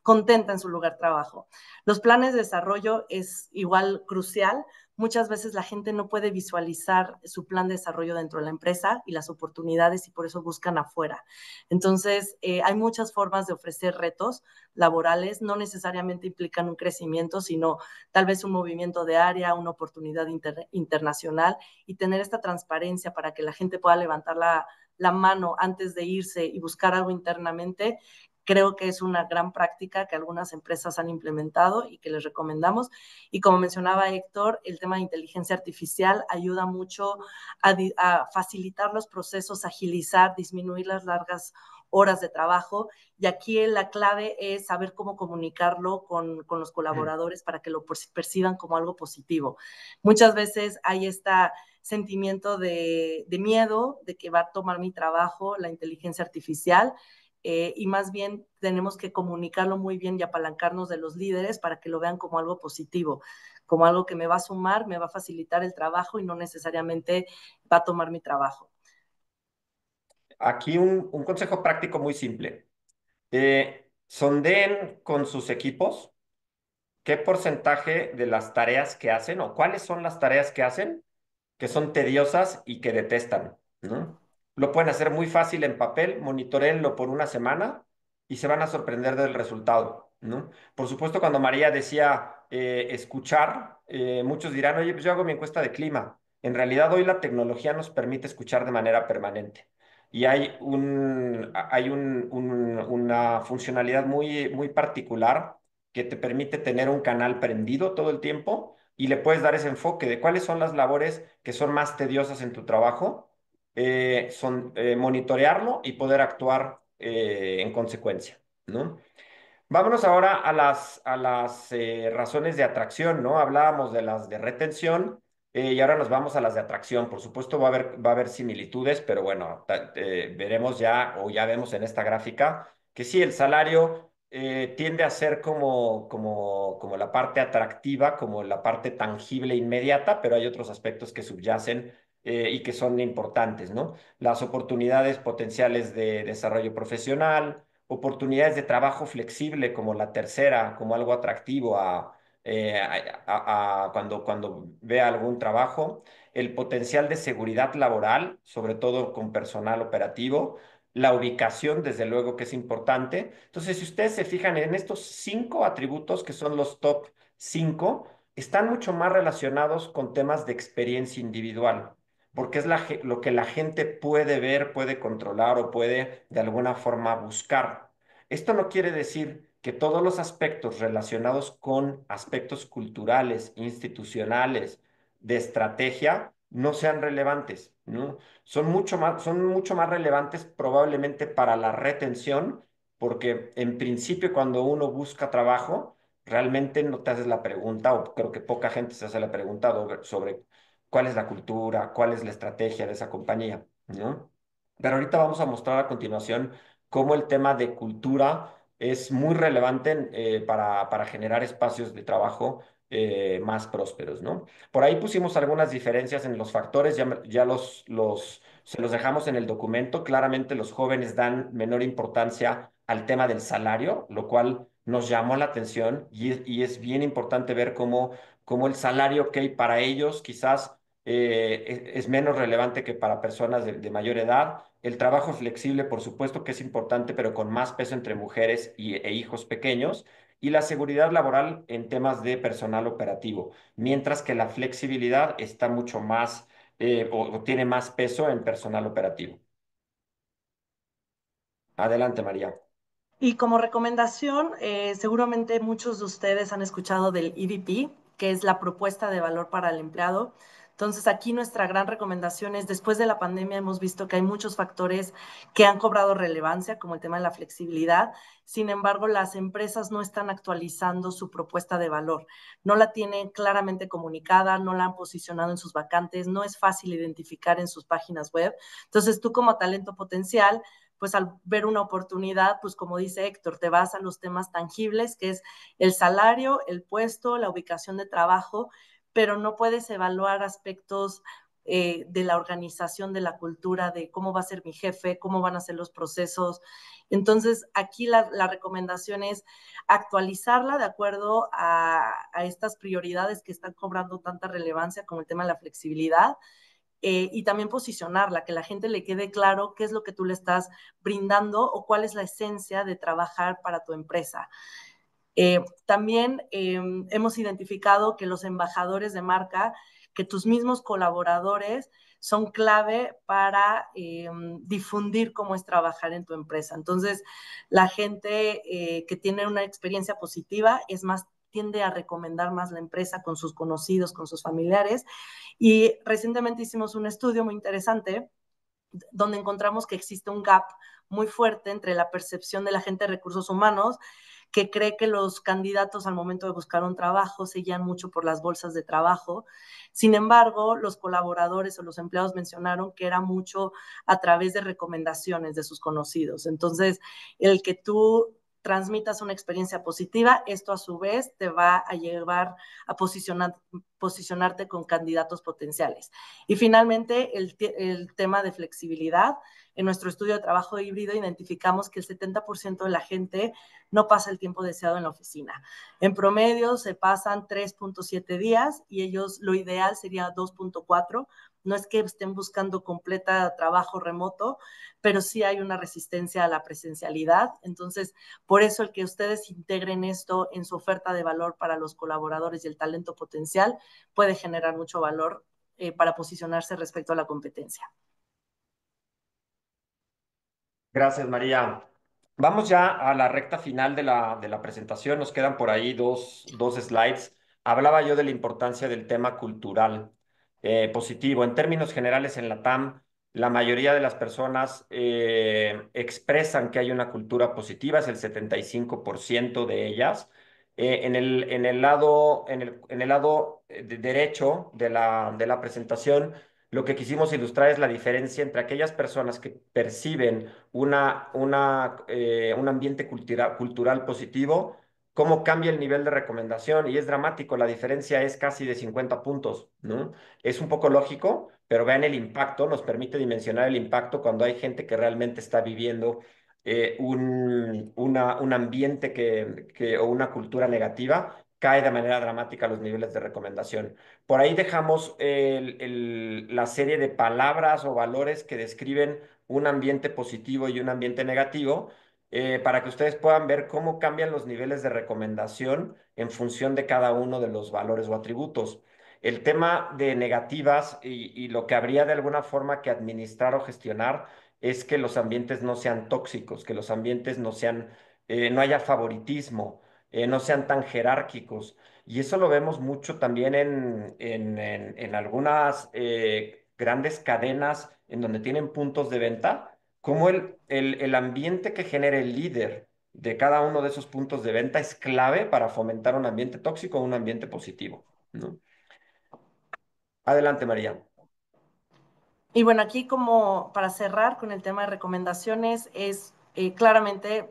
contenta en su lugar de trabajo. Los planes de desarrollo es igual crucial. Muchas veces la gente no puede visualizar su plan de desarrollo dentro de la empresa y las oportunidades y por eso buscan afuera. Entonces, hay muchas formas de ofrecer retos laborales, no necesariamente implican un crecimiento, sino tal vez un movimiento de área, una oportunidad internacional y tener esta transparencia para que la gente pueda levantar la mano antes de irse y buscar algo internamente. Creo que es una gran práctica que algunas empresas han implementado y que les recomendamos. Y como mencionaba Héctor, el tema de inteligencia artificial ayuda mucho a facilitar los procesos, agilizar, disminuir las largas horas de trabajo. Y aquí la clave es saber cómo comunicarlo con los colaboradores para que lo perciban como algo positivo. Muchas veces hay este sentimiento de miedo de que va a tomar mi trabajo la inteligencia artificial y más bien tenemos que comunicarlo muy bien y apalancarnos de los líderes para que lo vean como algo positivo, como algo que me va a sumar, me va a facilitar el trabajo y no necesariamente va a tomar mi trabajo. Aquí un consejo práctico muy simple. Sondeen con sus equipos qué porcentaje de las tareas que hacen o cuáles son las tareas que son tediosas y que detestan, ¿no? Lo pueden hacer muy fácil en papel, monitoreenlo por una semana y se van a sorprender del resultado, ¿no? Por supuesto, cuando María decía escuchar, muchos dirán, oye, pues yo hago mi encuesta de clima. En realidad, hoy la tecnología nos permite escuchar de manera permanente. Y una funcionalidad muy particular que te permite tener un canal prendido todo el tiempo y le puedes dar ese enfoque de cuáles son las labores que son más tediosas en tu trabajo, monitorearlo y poder actuar en consecuencia, ¿no? Vámonos ahora a las razones de atracción, ¿no? Hablábamos de las de retención y ahora nos vamos a las de atracción. Por supuesto, va a haber similitudes, pero bueno, veremos ya o ya vemos en esta gráfica que sí, el salario tiende a ser como la parte atractiva, como la parte tangible e inmediata, pero hay otros aspectos que subyacen y que son importantes, ¿no? Las oportunidades potenciales de desarrollo profesional, oportunidades de trabajo flexible como la tercera, como algo atractivo cuando vea algún trabajo, el potencial de seguridad laboral, sobre todo con personal operativo, la ubicación, desde luego que es importante. Entonces, si ustedes se fijan en estos 5 atributos que son los top 5, están mucho más relacionados con temas de experiencia individual porque es lo que la gente puede ver, puede controlar o puede de alguna forma buscar. Esto no quiere decir que todos los aspectos relacionados con aspectos culturales, institucionales, de estrategia, no sean relevantes, ¿no? Son mucho más relevantes probablemente para la retención, porque en principio cuando uno busca trabajo, realmente no te haces la pregunta, o creo que poca gente se hace la pregunta sobre cuál es la cultura, cuál es la estrategia de esa compañía, ¿no? Pero ahorita vamos a mostrar a continuación cómo el tema de cultura es muy relevante para generar espacios de trabajo más prósperos, ¿no? Por ahí pusimos algunas diferencias en los factores, ya se los dejamos en el documento. Claramente los jóvenes dan menor importancia al tema del salario, lo cual nos llamó la atención y es bien importante ver cómo el salario que hay para ellos quizás es menos relevante que para personas de mayor edad. El trabajo flexible, por supuesto que es importante, pero con más peso entre mujeres e hijos pequeños. Y la seguridad laboral en temas de personal operativo, mientras que la flexibilidad está mucho más o tiene más peso en personal operativo. Adelante, María. Y como recomendación, seguramente muchos de ustedes han escuchado del EVP, que es la propuesta de valor para el empleado. Entonces, aquí nuestra gran recomendación es, después de la pandemia hemos visto que hay muchos factores que han cobrado relevancia, como el tema de la flexibilidad. Sin embargo, las empresas no están actualizando su propuesta de valor. No la tienen claramente comunicada, no la han posicionado en sus vacantes, no es fácil identificar en sus páginas web. Entonces, tú como talento potencial, pues al ver una oportunidad, pues como dice Héctor, te vas a los temas tangibles, que es el salario, el puesto, la ubicación de trabajo, pero no puedes evaluar aspectos de la organización, de la cultura, de cómo va a ser mi jefe, cómo van a ser los procesos. Entonces, aquí la recomendación es actualizarla de acuerdo a estas prioridades que están cobrando tanta relevancia, como el tema de la flexibilidad, y también posicionarla, que la gente le quede claro qué es lo que tú le estás brindando o cuál es la esencia de trabajar para tu empresa. También hemos identificado que los embajadores de marca, que tus mismos colaboradores son clave para difundir cómo es trabajar en tu empresa. Entonces, la gente que tiene una experiencia positiva es más, tiende a recomendar más la empresa con sus conocidos, con sus familiares. Y recientemente hicimos un estudio muy interesante donde encontramos que existe un gap muy fuerte entre la percepción de la gente de recursos humanos, que cree que los candidatos al momento de buscar un trabajo se guían mucho por las bolsas de trabajo. Sin embargo, los colaboradores o los empleados mencionaron que era mucho a través de recomendaciones de sus conocidos. Entonces, el que tú transmitas una experiencia positiva, esto a su vez te va a llevar a posicionarte con candidatos potenciales. Y finalmente, el tema de flexibilidad. En nuestro estudio de trabajo híbrido identificamos que el 70% de la gente no pasa el tiempo deseado en la oficina. En promedio se pasan 3.7 días y ellos lo ideal sería 2.4. No es que estén buscando completa trabajo remoto, pero sí hay una resistencia a la presencialidad. Entonces, por eso el que ustedes integren esto en su oferta de valor para los colaboradores y el talento potencial puede generar mucho valor para posicionarse respecto a la competencia. Gracias, María. Vamos ya a la recta final de la presentación. Nos quedan por ahí dos slides. Hablaba yo de la importancia del tema cultural positivo. En términos generales, en la TAM, la mayoría de las personas expresan que hay una cultura positiva, es el 75% de ellas. En el lado derecho de la presentación, lo que quisimos ilustrar es la diferencia entre aquellas personas que perciben un ambiente cultural positivo, cómo cambia el nivel de recomendación y es dramático, la diferencia es casi de 50 puntos, ¿no? Es un poco lógico, pero vean el impacto, nos permite dimensionar el impacto cuando hay gente que realmente está viviendo un ambiente o una cultura negativa, cae de manera dramática los niveles de recomendación. Por ahí dejamos la serie de palabras o valores que describen un ambiente positivo y un ambiente negativo, para que ustedes puedan ver cómo cambian los niveles de recomendación en función de cada uno de los valores o atributos. El tema de negativas y lo que habría de alguna forma que administrar o gestionar es que los ambientes no sean tóxicos, que los ambientes no haya favoritismo, no sean tan jerárquicos. Y eso lo vemos mucho también en algunas grandes cadenas en donde tienen puntos de venta, como el ambiente que genera el líder de cada uno de esos puntos de venta es clave para fomentar un ambiente tóxico o un ambiente positivo, ¿no? Adelante, María. Y bueno, aquí como para cerrar con el tema de recomendaciones es claramente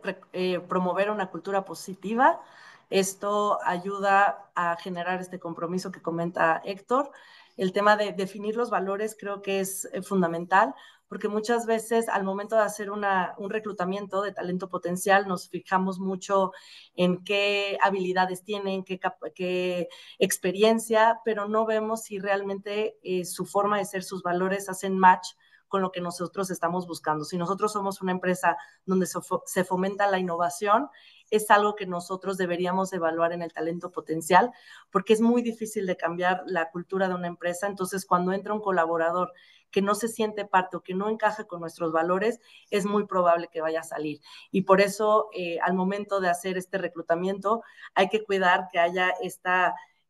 promover una cultura positiva. Esto ayuda a generar este compromiso que comenta Héctor. El tema de definir los valores creo que es fundamental porque muchas veces al momento de hacer un reclutamiento de talento potencial nos fijamos mucho en qué habilidades tienen, qué experiencia, pero no vemos si realmente su forma de ser, sus valores hacen match con lo que nosotros estamos buscando. Si nosotros somos una empresa donde se fomenta la innovación, es algo que nosotros deberíamos evaluar en el talento potencial, porque es muy difícil de cambiar la cultura de una empresa. Entonces, cuando entra un colaborador que no se siente parte o que no encaja con nuestros valores, es muy probable que vaya a salir. Y por eso, al momento de hacer este reclutamiento, hay que cuidar que haya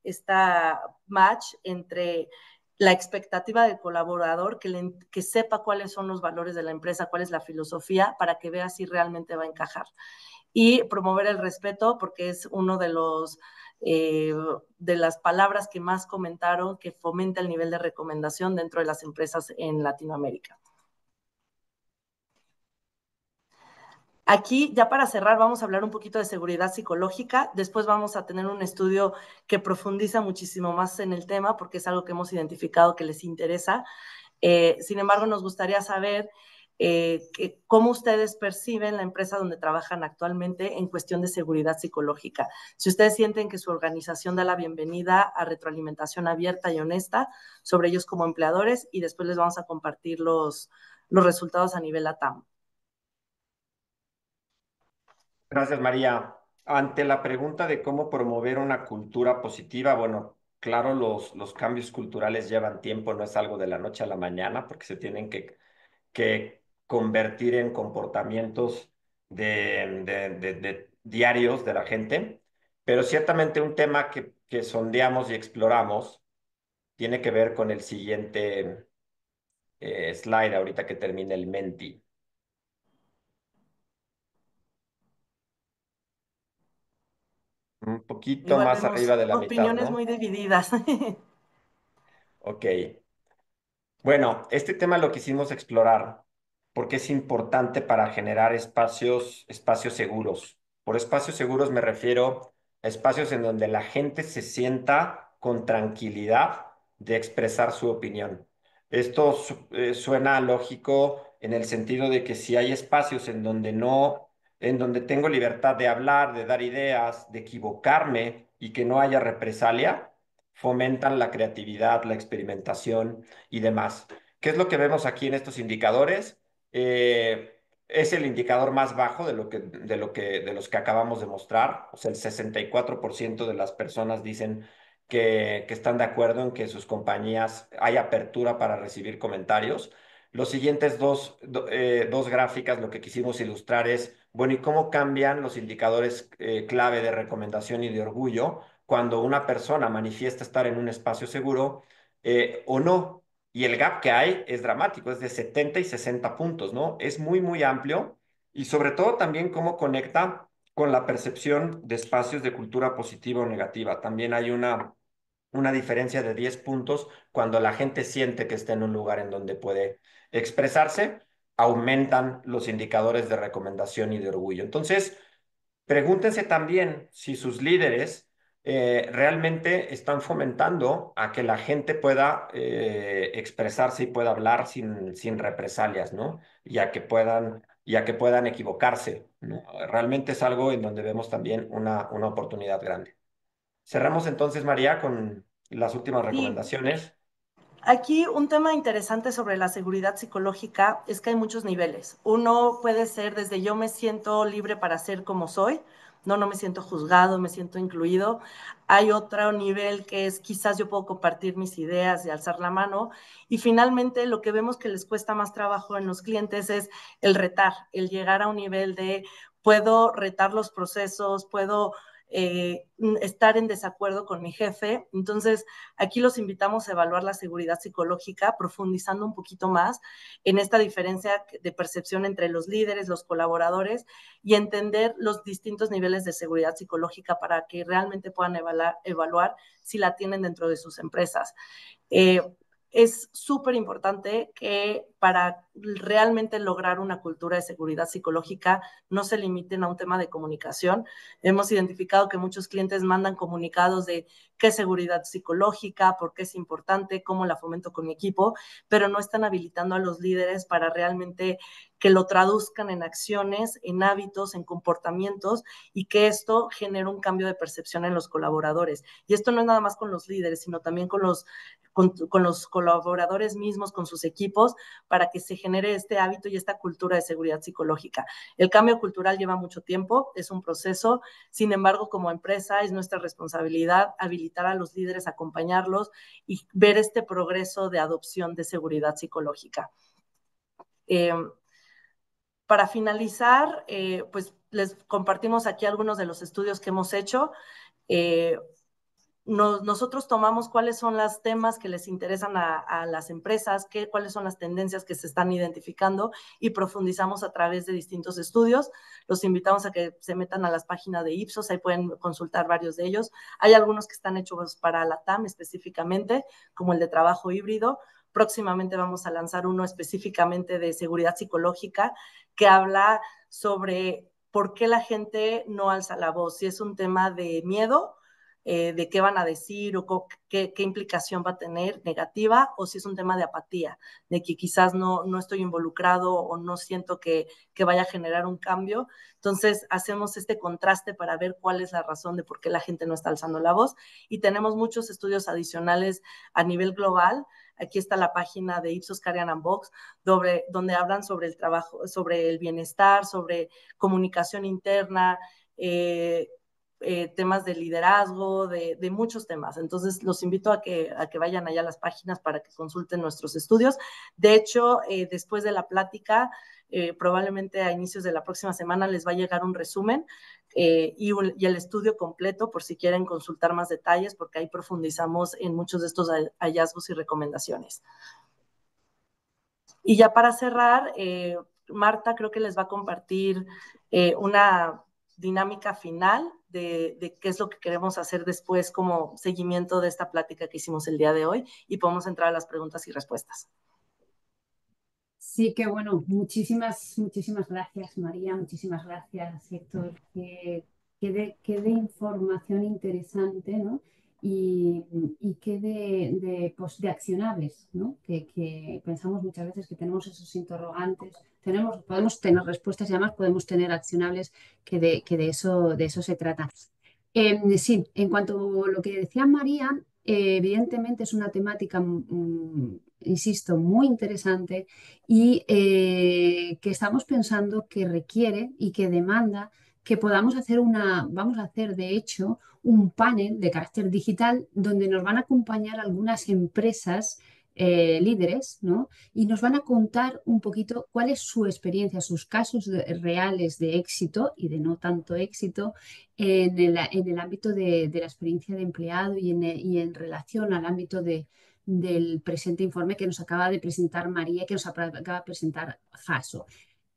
esta match entre la expectativa del colaborador, que sepa cuáles son los valores de la empresa, cuál es la filosofía, para que vea si realmente va a encajar. Y promover el respeto, porque es uno de las palabras que más comentaron que fomenta el nivel de recomendación dentro de las empresas en Latinoamérica. Aquí, ya para cerrar, vamos a hablar un poquito de seguridad psicológica. Después vamos a tener un estudio que profundiza muchísimo más en el tema, porque es algo que hemos identificado que les interesa. Sin embargo, nos gustaría saber cómo ustedes perciben la empresa donde trabajan actualmente en cuestión de seguridad psicológica. Si ustedes sienten que su organización da la bienvenida a retroalimentación abierta y honesta sobre ellos como empleadores, y después les vamos a compartir los resultados a nivel ATAM. Gracias, María. Ante la pregunta de cómo promover una cultura positiva, bueno, claro, los cambios culturales llevan tiempo, no es algo de la noche a la mañana, porque se tienen que convertir en comportamientos de diarios de la gente. Pero ciertamente un tema que sondeamos y exploramos tiene que ver con el siguiente slide ahorita que termine el Menti. Un poquito Igual más vemos arriba de la mitad, opiniones muy ¿no? divididas. Ok. Bueno, este tema lo quisimos explorar porque es importante para generar espacios seguros. Por espacios seguros me refiero a espacios en donde la gente se sienta con tranquilidad de expresar su opinión. Esto suena lógico en el sentido de que si hay espacios en donde no, en donde tengo libertad de hablar, de dar ideas, de equivocarme y que no haya represalia, fomentan la creatividad, la experimentación y demás. ¿Qué es lo que vemos aquí en estos indicadores? Es el indicador más bajo de los que acabamos de mostrar. O sea, el 64% de las personas dicen que están de acuerdo en que en sus compañías hay apertura para recibir comentarios. Los siguientes dos gráficas lo que quisimos ilustrar es, bueno, ¿y cómo cambian los indicadores clave de recomendación y de orgullo cuando una persona manifiesta estar en un espacio seguro o no? Y el gap que hay es dramático, es de 70 y 60 puntos, ¿no? Es muy, muy amplio y sobre todo también cómo conecta con la percepción de espacios de cultura positiva o negativa. También hay una diferencia de 10 puntos cuando la gente siente que está en un lugar en donde puede expresarse, aumentan los indicadores de recomendación y de orgullo. Entonces, pregúntense también si sus líderes realmente están fomentando a que la gente pueda expresarse y pueda hablar sin represalias, ¿no? Y a que puedan equivocarse, ¿no? Realmente es algo en donde vemos también una oportunidad grande. Cerramos entonces, María, con las últimas Y recomendaciones. aquí un tema interesante sobre la seguridad psicológica es que hay muchos niveles. Uno puede ser desde yo me siento libre para ser como soy, no me siento juzgado, me siento incluido. Hay otro nivel que es quizás yo puedo compartir mis ideas y alzar la mano. Y finalmente lo que vemos que les cuesta más trabajo en los clientes es el retar, el llegar a un nivel de puedo retar los procesos, puedo estar en desacuerdo con mi jefe. Entonces, aquí los invitamos a evaluar la seguridad psicológica, profundizando un poquito más en esta diferencia de percepción entre los líderes, los colaboradores y entender los distintos niveles de seguridad psicológica para que realmente puedan evaluar si la tienen dentro de sus empresas. Eh, es súper importante que para realmente lograr una cultura de seguridad psicológica no se limiten a un tema de comunicación. Hemos identificado que muchos clientes mandan comunicados de qué es seguridad psicológica, por qué es importante, cómo la fomento con mi equipo, pero no están habilitando a los líderes para realmente que lo traduzcan en acciones, en hábitos, en comportamientos y que esto genere un cambio de percepción en los colaboradores. Y esto no es nada más con los líderes, sino también con los colaboradores mismos, con sus equipos, para que se genere este hábito y esta cultura de seguridad psicológica. El cambio cultural lleva mucho tiempo, es un proceso, sin embargo, como empresa es nuestra responsabilidad habilitar a los líderes, acompañarlos y ver este progreso de adopción de seguridad psicológica. Para finalizar, pues les compartimos aquí algunos de los estudios que hemos hecho. Nosotros tomamos cuáles son los temas que les interesan a las empresas, cuáles son las tendencias que se están identificando y profundizamos a través de distintos estudios. Los invitamos a que se metan a las páginas de Ipsos, ahí pueden consultar varios de ellos. Hay algunos que están hechos para la TAM específicamente, como el de trabajo híbrido. Próximamente vamos a lanzar uno específicamente de seguridad psicológica que habla sobre por qué la gente no alza la voz, si es un tema de miedo, de qué van a decir o qué implicación va a tener negativa, o si es un tema de apatía, de que quizás no estoy involucrado o no siento que vaya a generar un cambio. Entonces, hacemos este contraste para ver cuál es la razón de por qué la gente no está alzando la voz. Y tenemos muchos estudios adicionales a nivel global. Aquí está la página de Ipsos Carrion and Box, donde hablan sobre el trabajo, sobre el bienestar, sobre comunicación interna, temas de liderazgo, de muchos temas. Entonces, los invito a que vayan allá a las páginas para que consulten nuestros estudios. De hecho, después de la plática, probablemente a inicios de la próxima semana les va a llegar un resumen y el estudio completo por si quieren consultar más detalles, porque ahí profundizamos en muchos de estos hallazgos y recomendaciones. Y ya para cerrar, Marta creo que les va a compartir una dinámica final de qué es lo que queremos hacer después como seguimiento de esta plática que hicimos el día de hoy y podemos entrar a las preguntas y respuestas. Sí, que bueno, muchísimas gracias, María, muchísimas gracias, Héctor. Qué de información interesante, ¿no? Y qué pues, de accionables, ¿no? Que pensamos muchas veces que tenemos esos interrogantes, podemos tener respuestas y además podemos tener accionables que de eso se trata. Sí, en cuanto a lo que decía María, evidentemente es una temática, insisto, muy interesante y que estamos pensando que requiere y que demanda que podamos vamos a hacer de hecho un panel de carácter digital donde nos van a acompañar algunas empresas líderes, ¿no? Y nos van a contar un poquito cuál es su experiencia, sus casos reales de éxito y de no tanto éxito en el ámbito de la experiencia de empleado y en relación al ámbito del presente informe que nos acaba de presentar María y que nos acaba de presentar Jaso.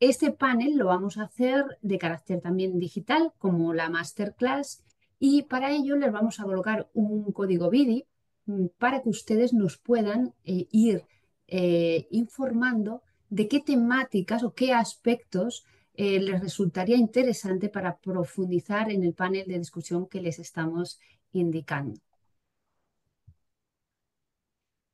Este panel lo vamos a hacer de carácter también digital, como la masterclass, y para ello les vamos a colocar un código BIDI para que ustedes nos puedan ir informando de qué temáticas o qué aspectos les resultaría interesante para profundizar en el panel de discusión que les estamos indicando.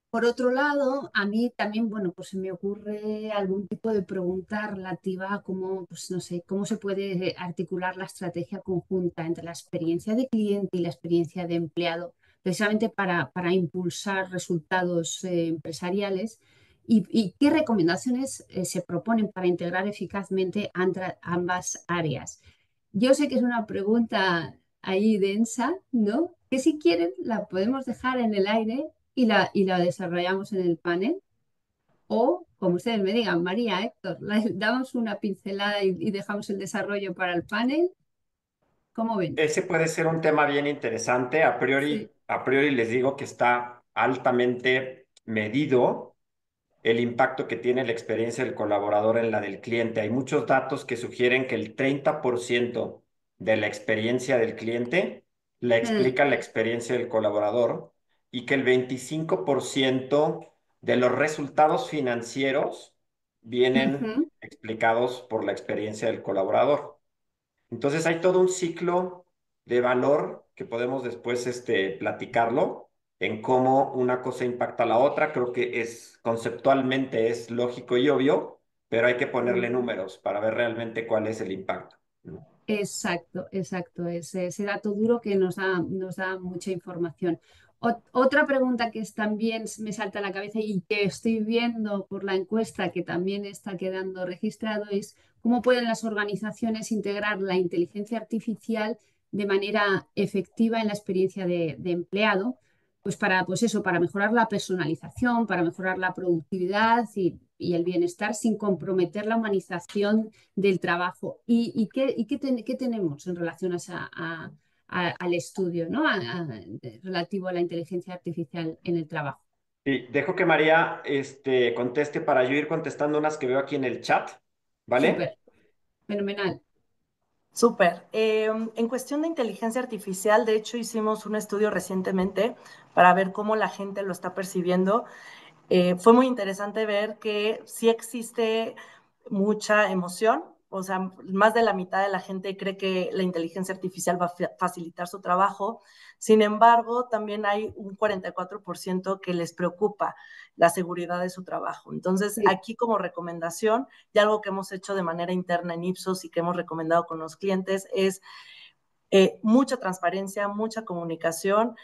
Por otro lado, a mí también, bueno, pues se me ocurre algún tipo de pregunta relativa a cómo, pues no sé, cómo se puede articular la estrategia conjunta entre la experiencia de cliente y la experiencia de empleado, precisamente para impulsar resultados empresariales y qué recomendaciones se proponen para integrar eficazmente ambas áreas. Yo sé que es una pregunta ahí densa, ¿no? Que si quieren la podemos dejar en el aire y la desarrollamos en el panel. O, como ustedes me digan, María, Héctor, damos una pincelada y dejamos el desarrollo para el panel. ¿Cómo ven? Ese puede ser un tema bien interesante. Sí. A priori les digo que está altamente medido el impacto que tiene la experiencia del colaborador en la del cliente. Hay muchos datos que sugieren que el 30% de la experiencia del cliente la Mm, explica la experiencia del colaborador y que el 25% de los resultados financieros vienen ujú. explicados por la experiencia del colaborador. Entonces hay todo un ciclo de valor que podemos después platicarlo en cómo una cosa impacta a la otra. Creo que conceptualmente es lógico y obvio, pero hay que ponerle números para ver realmente cuál es el impacto, ¿no? Exacto, exacto. Ese dato duro que nos da mucha información. Otra pregunta que también me salta a la cabeza y que estoy viendo por la encuesta que también está quedando registrado es cómo pueden las organizaciones integrar la inteligencia artificial de manera efectiva en la experiencia de empleado, pues pues eso, para mejorar la personalización, para mejorar la productividad y el bienestar sin comprometer la humanización del trabajo. ¿Qué tenemos en relación al estudio, ¿no? Relativo a la inteligencia artificial en el trabajo? Y dejo que María conteste para yo ir contestando unas que veo aquí en el chat, ¿vale? Súper, fenomenal. Súper. En cuestión de inteligencia artificial, de hecho, hicimos un estudio recientemente para ver cómo la gente lo está percibiendo. Fue muy interesante ver que sí existe mucha emoción, o sea, más de la mitad de la gente cree que la inteligencia artificial va a facilitar su trabajo. Sin embargo, también hay un 44% que les preocupa la seguridad de su trabajo. Entonces, Sí, aquí como recomendación, y algo que hemos hecho de manera interna en Ipsos y que hemos recomendado con los clientes es mucha transparencia, mucha comunicación,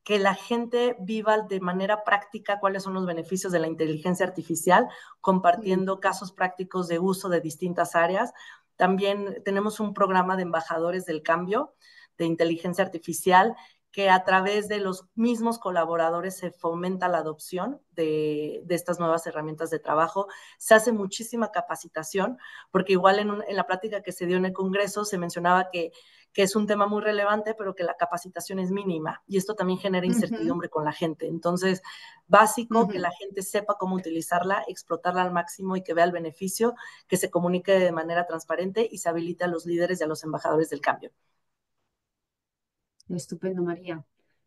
que la gente viva de manera práctica cuáles son los beneficios de la inteligencia artificial, mm, compartiendo casos prácticos de uso de distintas áreas. También tenemos un programa de embajadores del cambio de inteligencia artificial que a través de los mismos colaboradores se fomenta la adopción de estas nuevas herramientas de trabajo. Se hace muchísima capacitación, porque igual en la plática que se dio en el Congreso se mencionaba que es un tema muy relevante, pero que la capacitación es mínima, y esto también genera incertidumbre con la gente. Entonces, básico que la gente sepa cómo utilizarla, explotarla al máximo y que vea el beneficio, que se comunique de manera transparente y se habilite a los líderes y a los embajadores del cambio. Estupendo, María.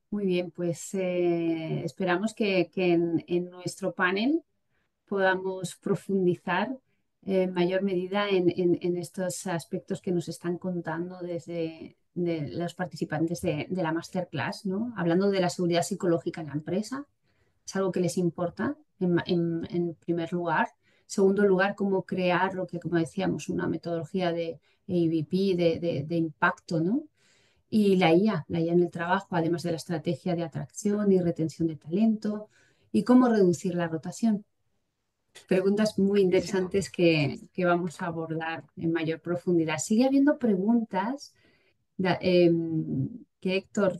Muy bien, pues esperamos que en nuestro panel podamos profundizar en mayor medida en estos aspectos que nos están contando desde los participantes de la masterclass, ¿no? Hablando de la seguridad psicológica en la empresa, es algo que les importa en primer lugar. Segundo lugar, cómo crear lo que, como decíamos, una metodología de ABP, de impacto, ¿no? Y la IA en el trabajo, además de la estrategia de atracción y retención de talento, y cómo reducir la rotación. Preguntas muy interesantes que vamos a abordar en mayor profundidad. Sigue habiendo preguntas que Héctor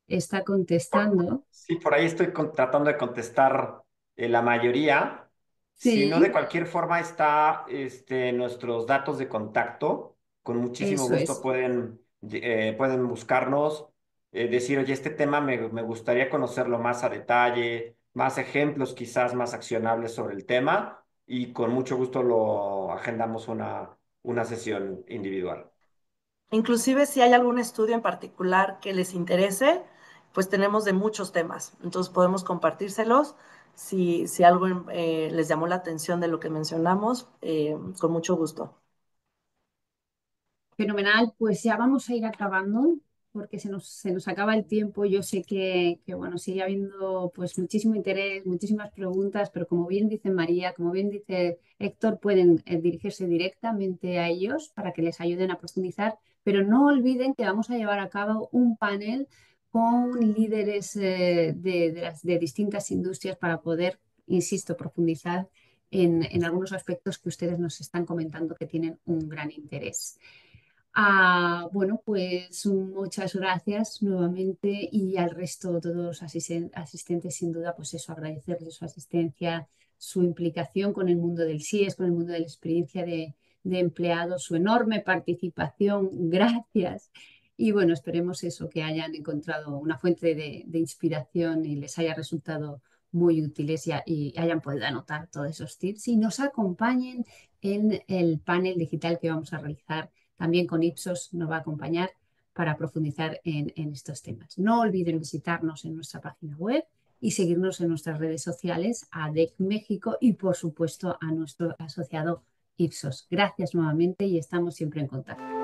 está contestando. Sí, por ahí estoy tratando de contestar la mayoría. Si no, de Sí, cualquier forma está nuestros datos de contacto. Con muchísimo eso gusto es. pueden buscarnos, decir, oye, este tema me gustaría conocerlo más a detalle, más ejemplos quizás más accionables sobre el tema y con mucho gusto lo agendamos una sesión individual. Inclusive si hay algún estudio en particular que les interese, pues tenemos de muchos temas. Entonces podemos compartírselos. Si algo les llamó la atención de lo que mencionamos, con mucho gusto. Fenomenal, pues ya vamos a ir acabando porque se nos acaba el tiempo. Yo sé bueno, sigue habiendo pues muchísimo interés, muchísimas preguntas, pero como bien dice María, como bien dice Héctor, pueden dirigirse directamente a ellos para que les ayuden a profundizar, pero no olviden que vamos a llevar a cabo un panel con líderes de distintas industrias para poder, insisto, profundizar en algunos aspectos que ustedes nos están comentando que tienen un gran interés. Bueno, pues muchas gracias nuevamente y al resto de todos los asistentes, sin duda, pues eso, agradecerles su asistencia, su implicación con el mundo del CIES, con el mundo de la experiencia de empleados, su enorme participación, gracias. Y bueno, esperemos eso, que hayan encontrado una fuente de inspiración y les haya resultado muy útiles y hayan podido anotar todos esos tips y nos acompañen en el panel digital que vamos a realizar también con Ipsos nos va a acompañar para profundizar en estos temas. No olviden visitarnos en nuestra página web y seguirnos en nuestras redes sociales, a DEC México y por supuesto a nuestro asociado Ipsos. Gracias nuevamente y estamos siempre en contacto.